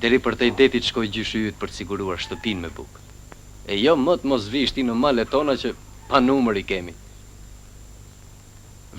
Deri për te detit shkoj gjyshi yt për të siguruar shtëpinë me bukë. E jo më të mos vish ti në malet tona që pa numër i kemi.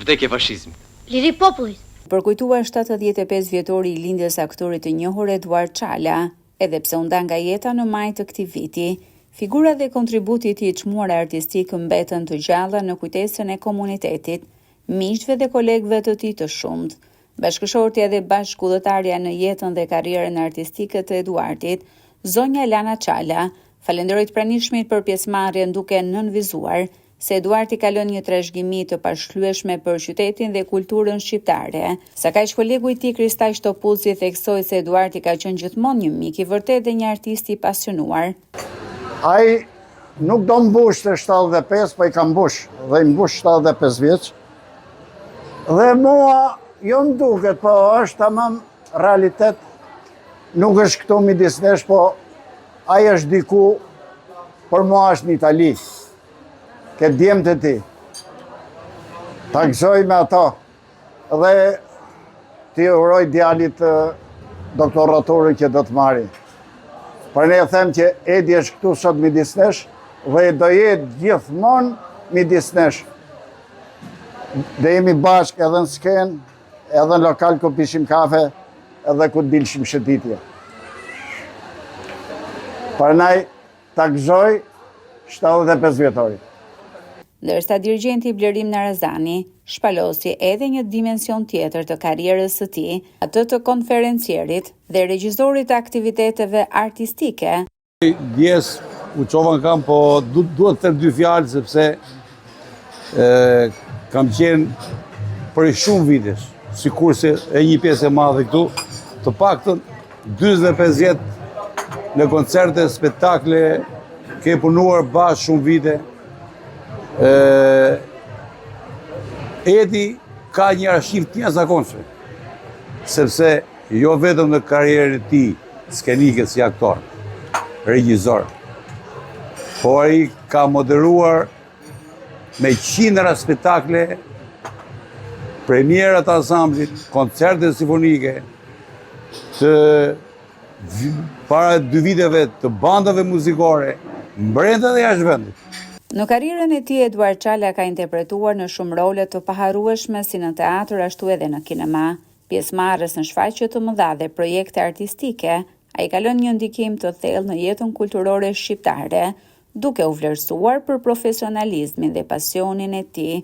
Vdekje fashizmit. Liri popullit. Përkujtuar 75 vjetori i lindjes aktorit të njohur Eduard Çala, edhe pse u nda nga jeta në maj të këtij viti, figura dhe kontributi i tij i çmuar artistik mbetën të gjalla në kujtesën e komunitetit, miqve dhe kolegëve të tij të shumt. Bashkëshortja dhe bashkëkudhëtarja në jetën dhe karrierën artistike të Eduardit, zonja Lana Çala, falenderoi të pranishmit për pjesëmarrjen duke nënvizuar se Eduardi ka lënë një trashëgimi të pashlyeshme për qytetin dhe kulturën shqiptare. Sa kaq kolegu i tij Kristaq Topuzzi theksoi se Eduardi ka qenë gjithmonë një mik i vërtet dhe një artist i pasionuar. Ai nuk do mbush të 75, po i ka mbush, dhe i mbush 75 vjeç. Dhe mua jo më duket, po është tamam realitet. Nuk është këtu midis nesh, po ai është diku, për mua është në Itali. Ke djemtë e ti. Ta gëzoj me ato. Dhe ti uroj djalit doktoraturën që do të marri. Për ne them që Edi është këtu sot midis nesh dhe do jetë gjithmonë midis nesh. Dhe jemi bashkë edhe në skenë, edhe në lokal ku pishim kafe, edhe ku dilshim shëtitje. Përnaj ta gëzoj 75 vjetori. Ndërsa dirigenti Blerim Narazani shpalosi edhe një dimension tjetër të karrierës së tij, atë të konferencierit dhe regjisorit të aktiviteteve artistike. Djes u çova në kam, po duhet të them dy fjalë sepse kam qenë për shumë vitesh, sikurse e një pjesë e madhe këtu, të paktën 45 vjet në koncerte, spektakle, ke punuar bashkë shumë vite. Edi ka një arshiv të jashtëzakonshëm, sepse jo vetëm në karrierën e tij skenike si aktor, regjisor, por ai ka moderuar me qindra spektakle, premiera të ansamblit, koncerte simfonike, të para 2 viteve të bandave muzikore, brenda dhe jashtë vendit. Në karrierën e tij Eduard Çala ka interpretuar në shumë role të paharrueshme si në teatr ashtu edhe në kinema. Pjesëmarrës në shfaqje të mëdha dhe projekte artistike, ai ka lënë një ndikim të thellë në jetën kulturore shqiptare, duke u vlerësuar për profesionalizmin dhe pasionin e tij